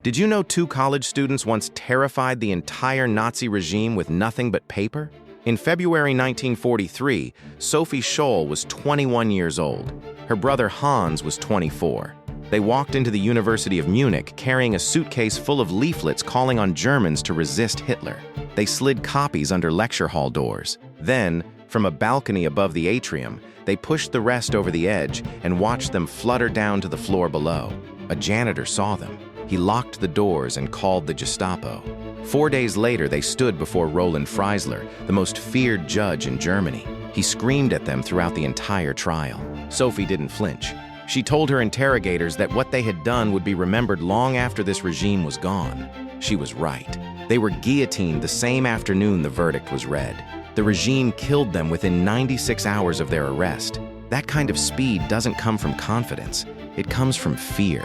Did you know two college students once terrified the entire Nazi regime with nothing but paper? In February 1943, Sophie Scholl was 21 years old. Her brother Hans was 24. They walked into the University of Munich carrying a suitcase full of leaflets calling on Germans to resist Hitler. They slid copies under lecture hall doors. Then, from a balcony above the atrium, they pushed the rest over the edge and watched them flutter down to the floor below. A janitor saw them. He locked the doors and called the Gestapo. 4 days later, they stood before Roland Freisler, the most feared judge in Germany. He screamed at them throughout the entire trial. Sophie didn't flinch. She told her interrogators that what they had done would be remembered long after this regime was gone. She was right. They were guillotined the same afternoon the verdict was read. The regime killed them within 96 hours of their arrest. That kind of speed doesn't come from confidence. It comes from fear.